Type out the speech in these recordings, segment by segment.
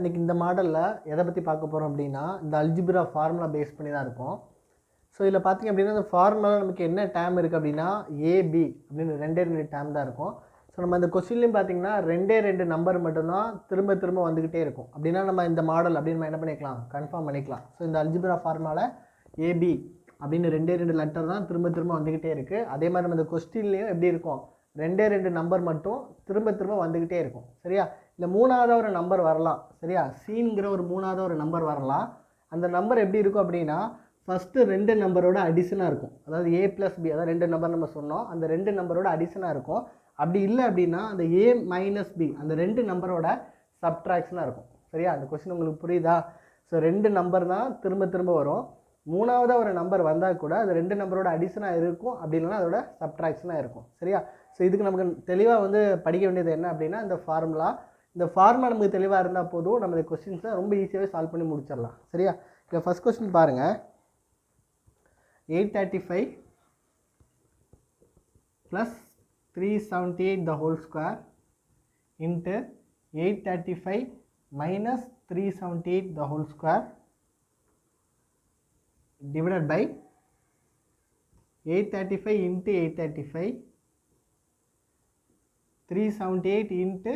இன்றைக்கி இந்த மாடலில் எதை பற்றி பார்க்க போகிறோம் அப்படின்னா இந்த அல்ஜிப்ரா ஃபார்முலா பேஸ் பண்ணி தான் இருக்கும். ஸோ இதில் பார்த்திங்க அப்படின்னா இந்த ஃபார்முலா நமக்கு என்ன டேம் இருக்குது அப்படின்னா ஏபி அப்படின்னு ரெண்டு டேம் தான் இருக்கும். ஸோ நம்ம இந்த கொஸ்டின்லையும் பார்த்திங்கன்னா ரெண்டு நம்பர் மட்டும்தான் திரும்ப வந்துக்கிட்டே இருக்கும். அப்படின்னா நம்ம இந்த மாடல் அப்படின்னு நம்ம என்ன பண்ணிக்கலாம், கன்ஃபார்ம் பண்ணிக்கலாம். ஸோ இந்த அல்ஜிப்ரா ஃபார்முலாவில் ஏபி அப்படின்னு ரெண்டு லெட்டர் தான் திரும்ப வந்துக்கிட்டே இருக்குது. அதே மாதிரி நம்ம இந்த கொஸ்டின்லேயும் எப்படி இருக்கும், ரெண்டு நம்பர் மட்டும் திரும்ப வந்துக்கிட்டே இருக்கும். சரியா, இல்லை மூணாவதாக ஒரு நம்பர் வரலாம். சரியா, சீன்கிற ஒரு மூணாவது ஒரு நம்பர் வரலாம். அந்த நம்பர் எப்படி இருக்கும் அப்படின்னா ஃபஸ்ட்டு ரெண்டு நம்பரோட அடிஷனாக இருக்கும். அதாவது ஏ ப்ளஸ் பி, அதாவது ரெண்டு நம்பர் நம்ம சொன்னோம், அந்த ரெண்டு நம்பரோட அடிஷனாக இருக்கும். அப்படி இல்லை அப்படின்னா அந்த ஏ மைனஸ் பி அந்த ரெண்டு நம்பரோட சப்ட்ராக்ஷனாக இருக்கும். சரியா, அந்த கொஸ்டின் உங்களுக்கு புரியுதா? ஸோ ரெண்டு நம்பர் தான் திரும்ப வரும். மூணாவதாக ஒரு நம்பர் வந்தால் கூட அது ரெண்டு நம்பரோட அடிஷனாக இருக்கும், அப்படி இல்லைன்னா அதோட சப்ட்ராக்ஷனாக இருக்கும். சரியா, ஸோ இதுக்கு நமக்கு தெளிவாக படிக்க வேண்டியது என்ன அப்படின்னா இந்த ஃபார்முலா நமக்கு தெளிவாக இருந்தால் போதும், நம்ம இந்த கொஸ்டின்ஸை ரொம்ப ஈஸியாகவே சால்வ் பண்ணி முடிச்சிடலாம். சரியா, இப்போ ஃபஸ்ட் கொஸ்டின் பாருங்கள். 835 + 378 the whole square into 835 - 378 the whole square divided by 835 into 835 378 into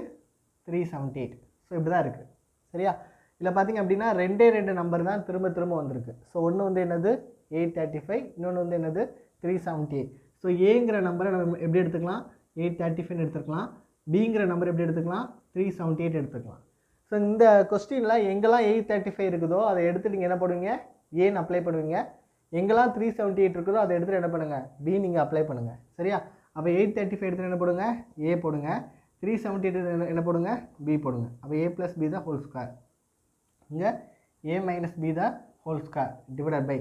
378. So இப்படி தான் இருக்குது. சரியா, இதில் பார்த்திங்க அப்படின்னா ரெண்டு நம்பர் தான் திரும்ப வந்திருக்கு. ஸோ ஒன்று என்னது 835, இன்னொன்று என்னது 378. ஸோ ஏங்கிற நம்பரை நம்ம எப்படி எடுத்துக்கலாம், 835 எடுத்துக்கலாம். பிங்கிற நம்பர் எப்படி எடுத்துக்கலாம், 378 எடுத்துக்கலாம். ஸோ இந்த கொஸ்டினில் எங்கெல்லாம் 835 இருக்குதோ அதை எடுத்து நீங்கள் என்ன பண்ணுவீங்க, ஏன்னு அப்ளை பண்ணுவீங்க. எங்கெல்லாம் 378 இருக்குதோ அதை எடுத்துகிட்டு என்ன பண்ணுங்கள், பி நீங்கள் அப்ளை பண்ணுங்கள். சரியா, அப்போ 835 எடுத்துகிட்டு என்ன போடுங்க, ஏ போடுங்க. 378 என்ன போடுங்க, பி போடுங்க. அப்போ ஏ ப்ளஸ் பி தான் ஹோல் ஸ்கொயர். இங்கே ஏ மைனஸ் பி தான் whole square divided by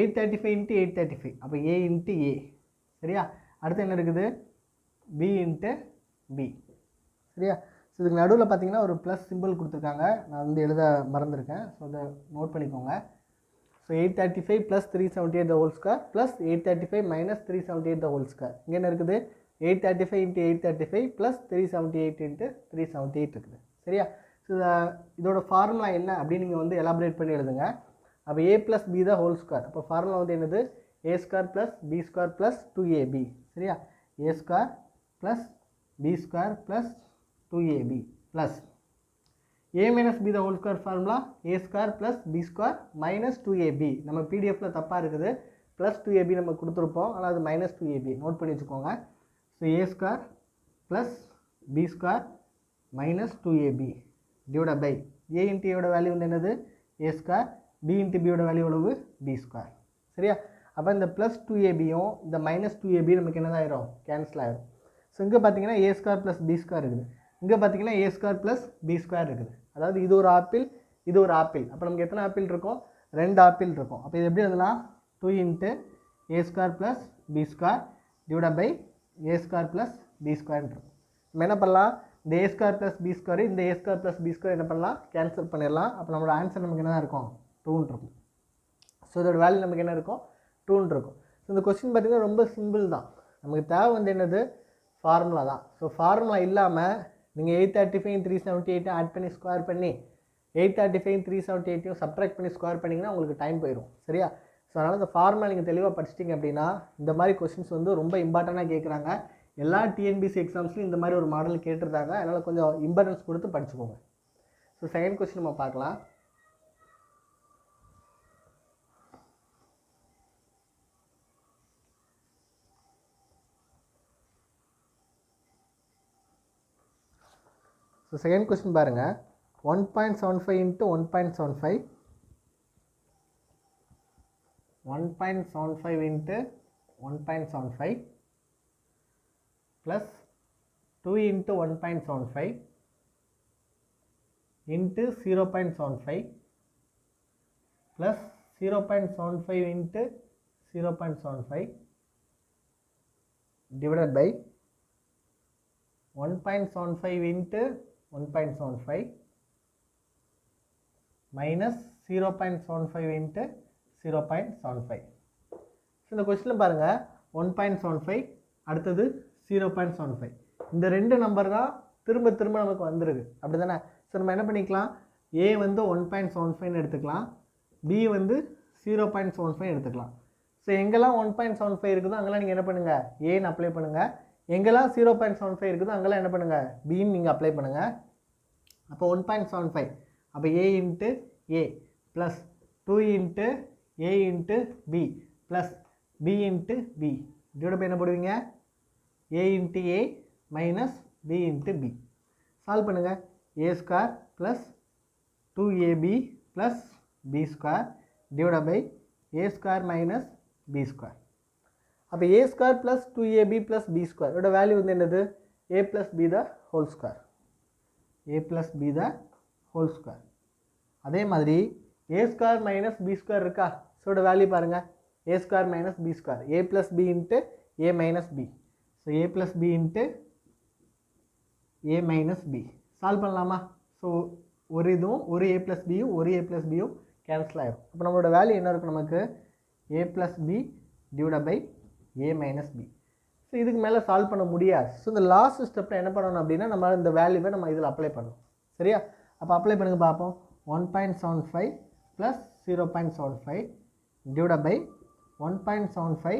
835 into 835. அப்போ ஏ இன்ட்டு ஏ. சரியா, அடுத்து என்ன இருக்குது, பி இன்ட்டு பி. சரியா, ஸோ இதுக்கு நடுவில் பார்த்தீங்கன்னா ஒரு ப்ளஸ் சிம்பிள் கொடுத்துருக்காங்க, நான் எழுத மறந்துருக்கேன். ஸோ அதை நோட் பண்ணிக்கோங்க. So 835 + 378 the whole square + 835 - 378 the whole square. இங்கே என்ன இருக்குது, 835 × 835 + 378 × 378 இருக்குது. சரியா, ஸோ இதோட ஃபார்முலா என்ன அப்படின்னு நீங்கள் எலாபரேட் பண்ணி எழுதுங்க. அப்போ ஏ ப்ளஸ் பி தான் ஹோல் ஸ்கொயர். அப்போ ஃபார்முலா என்னது, a² + b² + 2ab. சரியா, a² + b² + 2ab plus a - b the whole square formula a² + b² - 2ab. நம்ம பிடிஎஃப்பில் தப்பாக இருக்குது, ப்ளஸ் 2ab நம்ம கொடுத்துருப்போம், ஆனால் அது -2ab நோட் பண்ணி வச்சுக்கோங்க. So a² + b² - 2ab divide by a × a யோட வேல்யூ என்னது a², b × b யோட வேல்யூ எவ்வளவு b². சரியா, அப்போ இந்த ப்ளஸ் 2abயும் இந்த -2ab நமக்கு என்னதாயிரும், கேன்சல் ஆகிடும். ஸோ இங்கே பார்த்தீங்கன்னா a² + b² இருக்குது, இங்கே பார்த்தீங்கன்னா a² + b² இருக்குது. அதாவது இது ஒரு ஆப்பிள், இது ஒரு ஆப்பிள். அப்போ நமக்கு எத்தனை ஆப்பிள் இருக்கும், 2 ஆப்பிள் இருக்கும். அப்போ இது எப்படி எழுதலாம், 2 × a² + b² divide by a² + b² இருக்கும். நம்ம என்ன பண்ணலாம், இந்த a² + b² இந்த a² + b² என்ன பண்ணலாம், கேன்சல் பண்ணிடலாம். அப்போ நம்மளோட ஆன்சர் நமக்கு என்ன இருக்கும், 2 இருக்கும். ஸோ இதோட வேல்யூ நமக்கு என்ன இருக்கும், 2 இருக்கும். ஸோ இந்த கொஸ்டின் பார்த்திங்கன்னா ரொம்ப சிம்பிள் தான். நமக்கு தேவை என்னது, ஃபார்முலா தான். ஸோ ஃபார்முலா இல்லாமல் நீங்கள் 835 378 ஆட் பண்ணி ஸ்கொயர் பண்ணி 835 378 சப்ட்ராக்ட் பண்ணி ஸ்கொயர் பண்ணிங்கன்னா உங்களுக்கு டைம் போயிடும். சரியா, ஸோ அதனால் இந்த ஃபார்முலா நீங்கள் தெளிவாக படிச்சிட்டிங்க அப்படின்னா இந்த மாதிரி கொஸ்டின்ஸ் ரொம்ப இம்பார்ட்டண்ட்டாக கேட்குறாங்க. எல்லா டிஎன்பிசி எக்ஸாம்ஸ்லையும் இந்த மாதிரி ஒரு மாடல் கேட்டிருந்தாங்க. அதனால் கொஞ்சம் இம்பார்ட்டன்ஸ் கொடுத்து படிச்சுக்கோங்க. ஸோ செகண்ட் கொஸ்டின் நம்ம பார்க்கலாம். ஸோ செகண்ட் கொஸ்டின் பாருங்கள். 1.75 × 1.75 1.75 × 1.75 + 2 × 1.75 × 0.75 + 0.75 × 0.75 divided by 1.75 × 1.75 minus 0.75 × 0.75. ஸோ இந்த கொஸ்டினில் பாருங்கள் 1.75 அடுத்தது 0.75. இந்த ரெண்டு நம்பர் தான் திரும்ப நமக்கு வந்துருக்கு, அப்படி தானே? ஸோ நம்ம என்ன பண்ணிக்கலாம், ஏ வந்து 1.75 எடுத்துக்கலாம், பி வந்து 0.75 எடுத்துக்கலாம். ஸோ எங்கெல்லாம் 1.75 இருக்குதோ அங்கெல்லாம் நீங்கள் என்ன பண்ணுங்கள், ஏன்னு அப்ளை பண்ணுங்கள். எங்கெல்லாம் 0.75 இருக்குதோ அங்கெல்லாம் என்ன பண்ணுங்கள், பின்னு நீங்கள் அப்ளை பண்ணுங்கள். அப்போ 1.75, அப்போ ஏ into A plus 2 into A into B plus B into B இதோட போய் என்ன போடுவீங்க, A into A minus B into B. Solve பண்ணுங்கள். A square plus 2ab plus B square divide by A square minus B square. அப்போ A square plus 2ab plus B square இதோட value வந்து என்னது, A plus B the whole square, A plus B the whole square. அதே மாதிரி ஏ square minus B square இருக்கா, ஸோட value பாருங்கள், ஏ square minus B square, A plus B into A minus B. So A plus B into A minus B. Solve பண்ணலாமா? So ஒரு இதுவும் ஒரு ஏ plus பியும் ஒரு ஏ ப்ளஸ் பியும் கேன்சல் ஆகிடும். அப்போ நம்மளோட வேல்யூ என்ன இருக்கும், நமக்கு A plus B divide by A minus B. So இதுக்கு மேலே சால்வ் பண்ண முடியாது. ஸோ இந்த லாஸ்ட் ஸ்டெப்பில் என்ன பண்ணணும் அப்படின்னா, நம்ம இந்த வேல்யூவை நம்ம இதில் அப்ளை பண்ணணும். சரியா? அப்போ அப்ளை பண்ணுங்க பார்ப்போம். 1.75 ப்ளஸ் 0.75 டிவைட் பை 1.75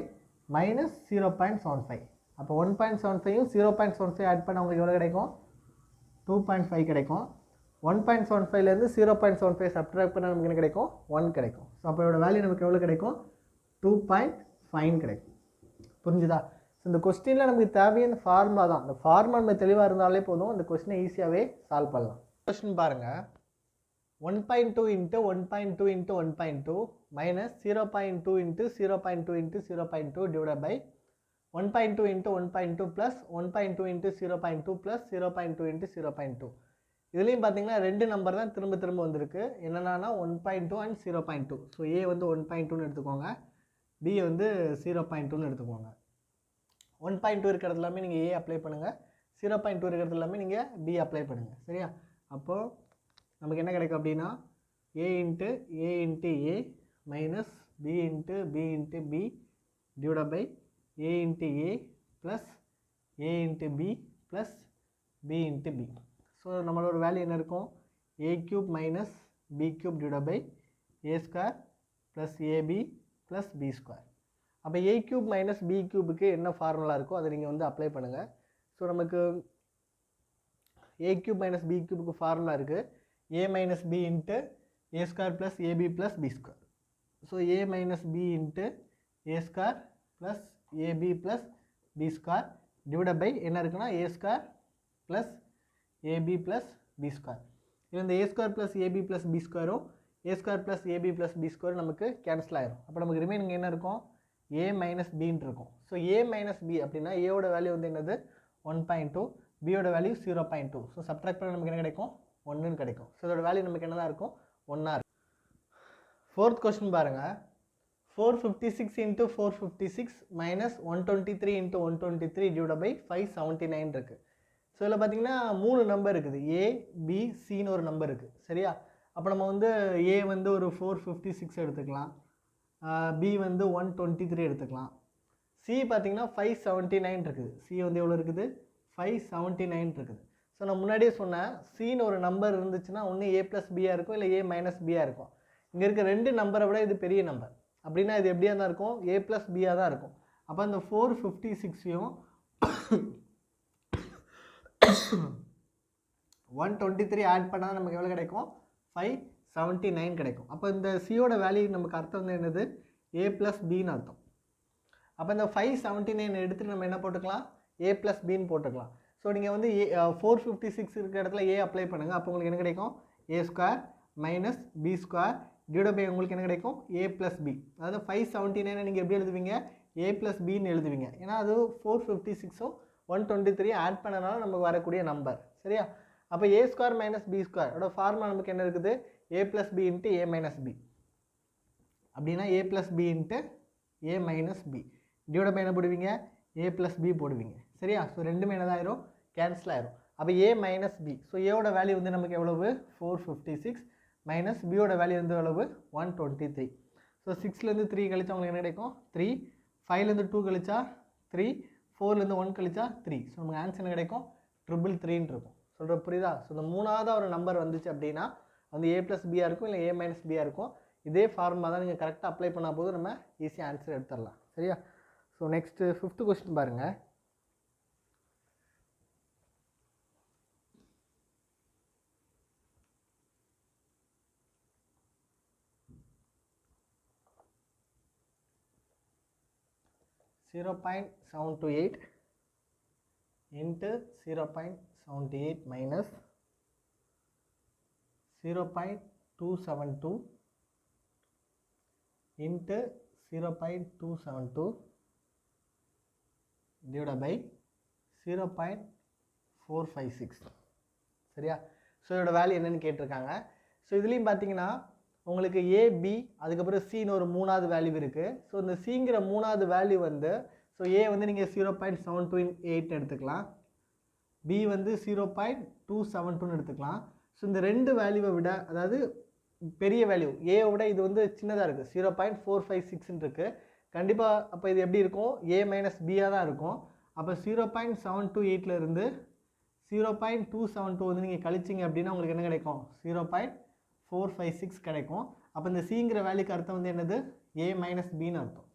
மைனஸ் 0.75. அப்போ 1.75யும் 0.75 ஆட் பண்ண உங்களுக்கு எவ்வளோ கிடைக்கும், 2.5 கிடைக்கும். 1.75லேருந்து 0.75 சப்ட்ராக்ட் பண்ணால் நமக்கு என்ன கிடைக்கும், 1 கிடைக்கும். ஸோ அப்போ இதோட வேல்யூ நமக்கு எவ்வளோ கிடைக்கும், 2.5 கிடைக்கும். புரிஞ்சுதா? ஸோ இந்த கொஸ்டினில் நமக்கு தேவையான ஃபார்முலா தான். இந்த ஃபார்முலா நம்ம தெளிவாக இருந்தாலே போதும், இந்த கொஸ்டினை ஈஸியாகவே சால்வ் பண்ணலாம். கொஸ்டின் பாருங்கள், 1.2 into 1.2 into 1.2 minus 0.2 into 0.2 into 0.2 divide by 1.2 into 1.2 plus 1.2 into 0.2 plus 0.2 into 0.2. இதுலேயும் பார்த்தீங்கன்னா ரெண்டு நம்பர் தான் திரும்ப திரும்ப வந்திருக்கு. என்னென்னா 1.2 அண்ட் 0.2. ஸோ ஏ வந்து 1.2ன்னு எடுத்துக்கோங்க, பி வந்து 0.2ன்னு எடுத்துக்கோங்க. 1.2 இருக்கிறது எல்லாமே நீங்கள் ஏ அப்ளை பண்ணுங்கள், 0.2 இருக்கிறது எல்லாமே நீங்கள் பி அப்ளை பண்ணுங்கள். சரியா? அப்போது நமக்கு என்ன கிடைக்கும் அப்படின்னா, A into A minus B into B divide by A into A plus A into B plus B into B. So நம்மளோட வேல்யூ என்ன இருக்கும், A cube minus B cube divide by A square plus AB plus B square. அப்போ A cube minus B க்யூபுக்கு என்ன formula இருக்கோ அதை நீங்கள் வந்து அப்ளை பண்ணுங்கள். ஸோ நமக்கு ஏ க்யூப் மைனஸ் பி க்யூபுக்கு ஃபார்முலா இருக்குது, a minus b into a square plus ab plus b square. So a minus b into a square plus ab plus b square divided by என்ன இருக்குன்னா a square plus ab plus b square. இந்த a square plus ab plus b square a square plus ab plus b square நமக்கு cancel ஆயிரும். அப்போ நமக்கு remaining என்ன இருக்கும், a minus b இருக்கும். ஸோ a minus b அப்படின்னா a ஓட வேல்யூ வந்து என்னது 1.2, b ஓட வேல்யூ 0.2. ஸோ சப்ட்ராக்ட் பண்ண நமக்கு என்ன கிடைக்கும், 1 கிடைக்கும். ஸோ இதோட வேல்யூ நமக்கு என்னதான் இருக்கும், 1 இருக்கும். ஃபோர்த் கொஸ்டின் பாருங்கள், 456 into 456 minus 123 into 123 divide by 579 இருக்குது. ஸோ இதில் பார்த்தீங்கன்னா 3 நம்பர் இருக்குது, ஏ பி சின்னு ஒரு நம்பர் இருக்குது. சரியா? அப்போ நம்ம வந்து ஏ வந்து ஒரு 456 எடுத்துக்கலாம், பி வந்து 123 எடுத்துக்கலாம், சி பார்த்தீங்கன்னா 579 இருக்குது. சி வந்து எவ்வளோ இருக்குது, 579 இருக்குது. ஸோ நான் முன்னாடியே சொன்னேன், சின்னு ஒரு நம்பர் இருந்துச்சுன்னா ஒன்று ஏ ப்ளஸ் பியாக இருக்கும், இல்லை ஏ மைனஸ் பியாக இருக்கும். இங்கே இருக்க ரெண்டு நம்பரை விட இது பெரிய நம்பர் அப்படின்னா இது எப்படியாக தான் இருக்கும், ஏ ப்ளஸ் பியாக தான் இருக்கும். அப்போ இந்த 456யும் 123 ஆட் பண்ணால் நமக்கு எவ்வளோ கிடைக்கும், 579 கிடைக்கும். அப்போ இந்த சியோட வேல்யூ நமக்கு அர்த்தம் வந்து என்னது, ஏ ப்ளஸ் பின்னு அர்த்தம். அப்போ இந்த 579 எடுத்துகிட்டு நம்ம என்ன போட்டுக்கலாம், ஏ ப்ளஸ் பின்னு போட்டுக்கலாம். ஸோ நீங்கள் வந்து 456 இருக்கிற இடத்துல ஏ அப்ளை பண்ணுங்கள். அப்போ உங்களுக்கு என்ன கிடைக்கும், A square minus B square divide by உங்களுக்கு என்ன கிடைக்கும், ஏ ப்ளஸ் பி. அதாவது 579 நீங்கள் எப்படி எழுதுவீங்க, ஏ ப்ளஸ் பின்னு எழுதுவீங்க. ஏன்னா அது 456ம் 123 ஆட் பண்ணனால நமக்கு வரக்கூடிய நம்பர். சரியா? அப்போ A square minus B square அதோட ஃபார்முலா நமக்கு என்ன இருக்குது, A plus B into A minus B. அப்படின்னா A plus B into A minus B divide by என்ன போடுவீங்க, ஏ ப்ளஸ் பி போடுவீங்க. சரியா? ஸோ ரெண்டுமே என்னதாயிரும், கேன்சல் ஆயிரும். அப்போ ஏ மைனஸ் பி, ஸோ ஏவோட வேல்யூ வந்து நமக்கு எவ்வளவு 456 மைனஸ் பியோட வேல்யூ வந்து எவ்வளவு 123. ஸோ 6லேருந்து 3 கழிச்சா உங்களுக்கு என்ன கிடைக்கும் 3, 5லேருந்து 2 கழிச்சா 3, 4லேருந்து 1 கழிச்சா 3. ஸோ நமக்கு ஆன்சர் என்ன கிடைக்கும் 333 இருக்கும். சொல்கிற புரியுதா? ஸோ இந்த மூணாவது ஒரு நம்பர் வந்துச்சு அப்படின்னா வந்து a + b இருக்கும் இல்லை a - b இருக்கும். இதே ஃபார்முலா தான் நீங்கள் கரெக்டாக அப்ளை பண்ணால் போது நம்ம ஈஸியாக ஆன்சர் எடுத்துடலாம். சரியா? ஸோ நெக்ஸ்ட்டு 5th கொஸ்டின் பாருங்கள். (0.728) into 0.78 minus 0.272 into 0.272 divided by 0.456. சரியா? ஸோ இதோட வேல்யூ என்னன்னு கேட்டிருக்காங்க. ஸோ இதுலேயும் பார்த்தீங்கன்னா உங்களுக்கு ஏபி அதுக்கப்புறம் சின்னு ஒரு மூணாவது வேல்யூ இருக்குது. ஸோ இந்த சிங்கிற மூணாவது வேல்யூ வந்து ஸோ ஏ வந்து நீங்கள் 0.728 எடுத்துக்கலாம், பி வந்து 0.272 எடுத்துக்கலாம். ஸோ இந்த ரெண்டு வேல்யூவை விட அதாவது பெரிய வேல்யூ ஏவை விட இது வந்து சின்னதாக இருக்குது, 0.456 இருக்குது. கண்டிப்பாக அப்போ இது எப்படி இருக்கும்? ஏ - பியாக தான் இருக்கும். அப்போ 0.728 இருந்து 0.272 வந்து நீங்கள் கழிச்சிங்க அப்படின்னா உங்களுக்கு என்ன கிடைக்கும்? 0.456 கிடைக்கும். அப்போ இந்த சிங்கிற வேல்யூக்கு அர்த்தம் வந்து என்னது? ஏ - பின்னு அர்த்தம்.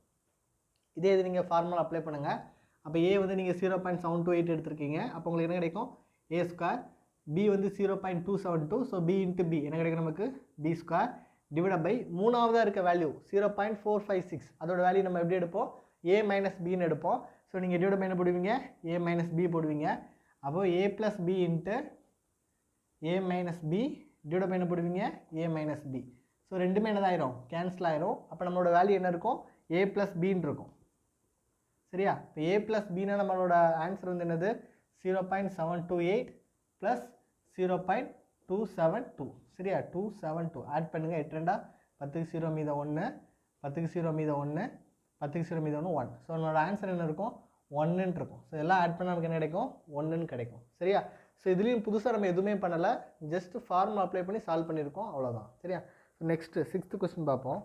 இதே இது நீங்கள் ஃபார்முலா அப்ளை பண்ணுங்கள். அப்போ ஏ வந்து நீங்கள் 0.728 எடுத்திருக்கீங்க. அப்போ உங்களுக்கு என்ன கிடைக்கும்? A square. பி வந்து 0.272. ஸோ பி இன்ட்டு பி என்ன கிடைக்கும் நமக்கு? பி ஸ்கொயர் டிவைட் பை மூணாவதாக இருக்க வேல்யூ 0.456. அதோட வேல்யூ நம்ம எப்படி எடுப்போம்? ஏ - பின்னு எடுப்போம். ஸோ நீங்கள் டிவைட் பை என்ன போடுவீங்க? ஏ - பி போடுவீங்க. அப்போது a + b into a - b divide by என்ன போடுவீங்க? ஏ - பி. ஸோ ரெண்டுமே என்னதாயிரும்? கேன்சல் ஆயிரும். அப்போ நம்மளோட வேல்யூ என்ன இருக்கும்? ஏ + பின்னு இருக்கும். சரியா? இப்போ ஏ + பின்னா நம்மளோட ஆன்சர் வந்து என்னது? 0.728 + 0.272. சரியா? 272 ஆட் பண்ணுங்கள். 8 2 10க்கு 0 மீதம் 1, 10க்கு 0 மீதம் 1, 10க்கு 0 மீதம் 1. ஸோ நம்மளோட ஆன்சர் என்ன இருக்கும்? 1ன்னு இருக்கும். ஸோ எல்லாம் ஆட் பண்ணால் நமக்கு என்ன கிடைக்கும்? 1ன்னு கிடைக்கும். சரியா? ஸோ இதுலேயும் புதுசாக நம்ம எதுவுமே பண்ணலை, ஜஸ்ட் ஃபார்முலா அப்ளை பண்ணி சால்வ் பண்ணியிருக்கோம், அவ்வளோதான். சரியா? ஸோ நெக்ஸ்ட்டு 6th கொஸ்டின் பார்ப்போம்.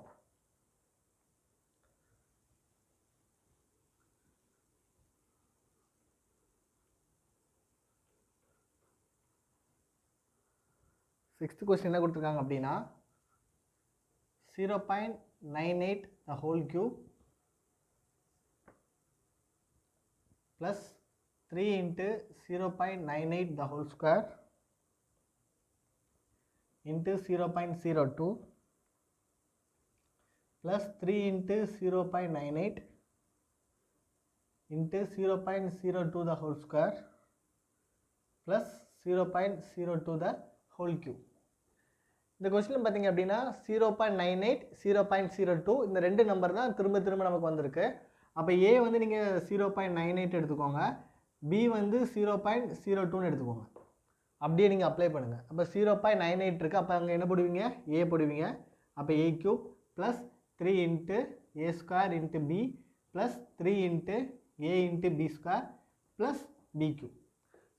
சிக்ஸ்த் கொஸ்டின் என்ன கொடுத்துருக்காங்க அப்படின்னா 0.98 the whole cube plus 3 into 0.98 the whole square into 0.02 plus 3 into 0.98 into 0.02 the whole square plus 0.02 the whole cube. இந்த கொஸ்டின் பார்த்தீங்க அப்படின்னா 0.98 0.02 இந்த ரெண்டு நம்பர் தான் திரும்ப திரும்ப நமக்கு வந்திருக்கு. அப்போ ஏ வந்து நீங்கள் 0.98 எடுத்துக்கோங்க, பி வந்து 0.02ன்னு எடுத்துக்கோங்க. அப்படியே நீங்கள் அப்ளை பண்ணுங்கள். அப்போ 0.98 இருக்குது, அப்போ அங்கே என்ன போடுவீங்க? ஏ போடுவீங்க. அப்போ A cube plus 3 into A square into B plus 3 into A into B square plus B cube.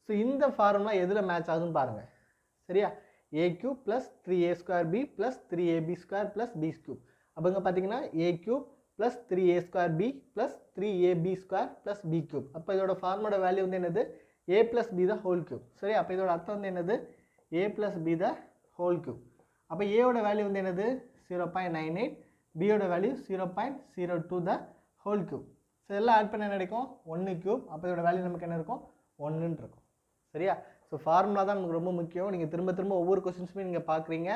So இந்த ஃபார்முலா எதில் மேட்ச் ஆகுதுன்னு பாருங்கள். சரியா? a cube plus 3a square b plus 3ab square plus b cube. அப்போ இங்கே பார்த்தீங்கன்னா a cube plus 3a square b plus 3ab square plus b cube. அப்போ இதோட ஃபார்மோட வேல்யூ வந்து என்னது? a plus b the whole cube. சரி, அப்போ இதோட அர்த்தம் வந்து என்னது? a plus b the whole cube. அப்போ a ஓட வேல்யூ வந்து என்னது? 0.98, b ஓட value 0.02 the whole cube. So இதெல்லாம் ஆட் பண்ண என்ன கிடைக்கும்? 1 cube. அப்போ இதோட வேல்யூ நமக்கு என்ன இருக்கும்? 1ன்னு இருக்கும். சரியா? ஸோ ஃபார்முலா தான் நமக்கு ரொம்ப முக்கியம். நீங்கள் திரும்ப திரும்ப ஒவ்வொரு கொஸ்டின்ஸுமே நீங்கள் பார்க்குறீங்க.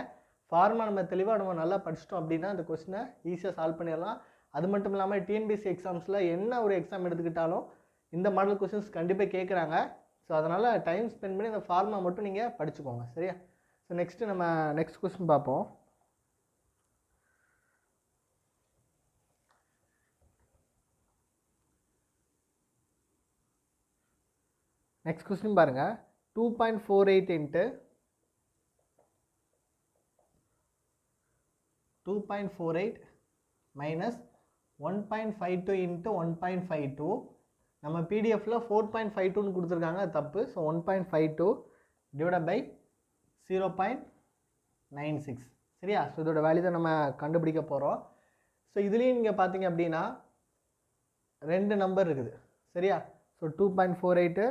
ஃபார்முலா நம்ம தெளிவாக நம்ம நல்லா படிச்சிட்டோம் அப்படின்னா அந்த கொஸ்டினை ஈஸியாக சால்வ் பண்ணிடலாம். அது மட்டும் இல்லாமல் டிஎன்பிஎஸ்சி எக்ஸாம்ஸில் என்ன ஒரு எக்ஸாம் எடுத்துக்கிட்டாலும் இந்த மாடல் கொஸ்டின்ஸ் கண்டிப்பாக கேட்குறாங்க. ஸோ அதனால் டைம் ஸ்பெண்ட் பண்ணி இந்த ஃபார்முலா மட்டும் நீங்கள் படிச்சுக்கோங்க. சரியா? ஸோ நெக்ஸ்ட்டு நம்ம நெக்ஸ்ட் கொஸ்டின் பார்ப்போம். நெக்ஸ்ட் கொஸ்டின் பாருங்கள். 2.48 into 2.48 minus 1.52 into 1.52. நம்ம பிடிஎஃப்ல 4.52ன்னு கொடுத்துருக்காங்க, தப்பு. So 1.52 divide by 0.96. சரியா? ஸோ இதோட வேல்யூ தான் நம்ம கண்டுபிடிக்க போகிறோம். ஸோ இதுலேயும் நீங்கள் பார்த்தீங்க அப்படின்னா ரெண்டு நம்பர் இருக்குது. சரியா? ஸோ 2.48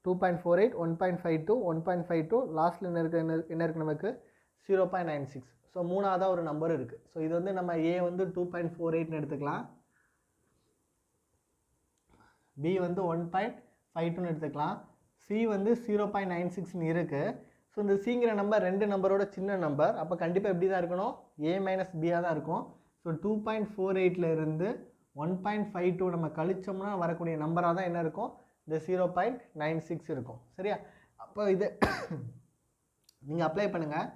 2.48 1.52 1.52 லாஸ்ட்டில் என்ன இருக்குது நமக்கு 0.96. ஸோ மூணாவதாக ஒரு நம்பர் இருக்குது. ஸோ இது வந்து நம்ம ஏ வந்து 2.48ன்னு எடுத்துக்கலாம், பி வந்து 1.52ன்னு எடுத்துக்கலாம், சி வந்து 0.96ன்னு இருக்குது. ஸோ இந்த சிங்கிற நம்பர் ரெண்டு நம்பரோட சின்ன நம்பர், அப்போ கண்டிப்பாக எப்படி தான் இருக்கணும், ஏ மைனஸ் பியாக தான் இருக்கும். ஸோ 2.48ல் இருந்து 1.52 நம்ம கழிச்சோம்னா வரக்கூடிய நம்பராக தான் என்ன இருக்கும், இந்த 0.96 இருக்கும். சரியா? அப்போ இது நீங்கள் அப்ளை பண்ணுங்கள்,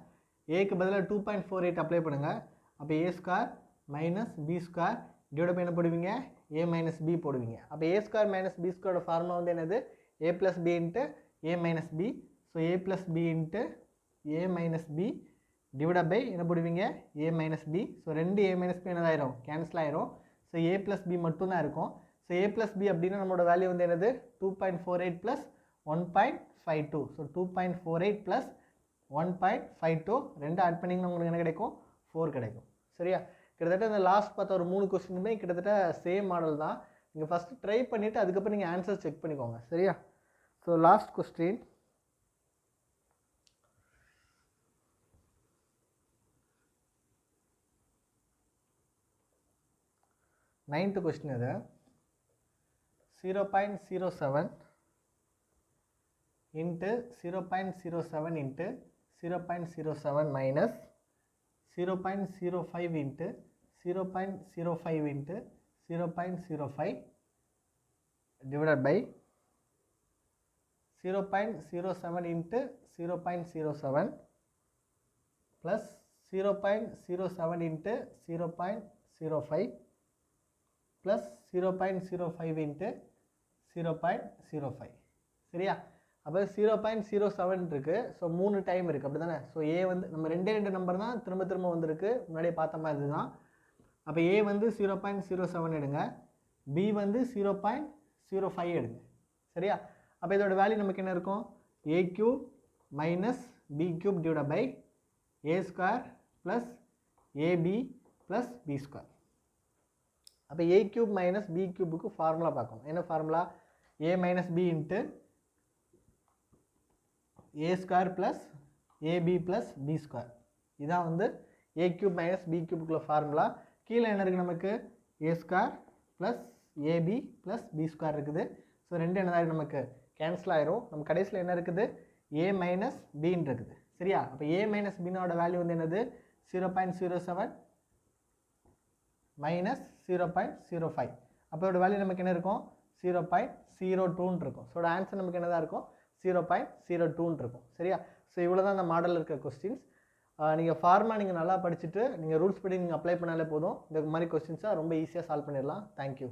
ஏக்கு பதிலாக 2.48 அப்ளை பண்ணுங்கள். அப்போ A square minus B square divide பண்ண போடுவீங்க, ஏ மைனஸ் பி போடுவீங்க. அப்போ ஏ ஸ்கொயர் மைனஸ் பி ஸ்கொயரோட ஃபார்முலா வந்து என்னது, A plus B into A minus B. So A plus B into A minus B divide by என்ன போடுவீங்க, A minus B. So ரெண்டு ஏ மைனஸ் பி என்னதாயிரும், cancel ஆயிரும். ஸோ ஏ ப்ளஸ் பி மட்டும்தான் இருக்கும். ஸோ ஏ ப்ளஸ் பி அப்படின்னா நம்மளோட value வந்து என்னது, 2.48 ப்ளஸ் 1.52. ஸோ 2.48 ப்ளஸ் 1.52 ரெண்டு ஆட் பண்ணிங்கன்னா உங்களுக்கு என்ன கிடைக்கும், 4 கிடைக்கும். சரியா? கிட்டத்தட்ட இந்த லாஸ்ட் பார்த்த ஒரு 3 கொஸ்டினுமே கிட்டத்தட்ட சேம் மாடல் தான். நீங்கள் ஃபஸ்ட்டு ட்ரை பண்ணிவிட்டு அதுக்கப்புறம் நீங்கள் ஆன்சர் செக் பண்ணிக்கோங்க. சரியா? So last question, ninth question இது. 0.07 into 0.07 into 0.07 minus 0.05 into 0.05 into 0.05 divided by 0.07 into 0.07 plus 0.07 into 0.05 plus 0.05 into 0.05. சரியா? அப்போ 0.07 இருக்குது. ஸோ 3 டைம் இருக்குது, அப்படி தானே? ஸோ ஏ வந்து நம்ம ரெண்டு நம்பர் தான் திரும்ப திரும்ப வந்திருக்கு, முன்னாடியே பார்த்த மாதிரி தான். அப்போ ஏ வந்து 0.07 எடுங்க, பி வந்து 0.05 எடுங்க. சரியா? அப்போ இதோட வேல்யூ நமக்கு என்ன இருக்கும், A cube minus B cube divide by A square plus AB plus B square. அப்போ ஏ கியூப் மைனஸ் பி கியூபுக்கு ஃபார்முலா பார்க்கணும். என்ன formula, A minus B into A square plus AB plus B square. இதான் வந்து A cube minus B கியூபுக்குள்ள formula. கீழே என்ன இருக்குது நமக்கு, A square plus AB plus B square இருக்குது. ஸோ ரெண்டு என்னதான் நமக்கு கேன்சல் ஆயிரும். நம்ம கடைசியில் என்ன இருக்குது, ஏ மைனஸ் பின்னு இருக்குது. சரியா? அப்போ ஏ மைனஸ் பின்னோட வேல்யூ வந்து என்னது, 0.07 மைனஸ் 0.05. அப்போ இதோட வேல்யூ நமக்கு என்ன இருக்கும், 0.02 இருக்கும். ஸோ ஆன்சர் நமக்கு என்னதான் இருக்கும், 0.02 இருக்கும். சரியா? ஸோ இவ்வளோ தான் அந்த மாடலில் இருக்க கொஸ்டின்ஸ். நீங்கள் ஃபார்மா நீங்கள் நல்லா படிச்சுட்டு நீங்கள் ரூல்ஸ் படி நீங்கள் அப்ளை பண்ணாலே போதும். இந்த மாதிரி கொஸ்டின்ஸாக ரொம்ப ஈஸியாக சால்வ் பண்ணிடலாம். தேங்க்யூ.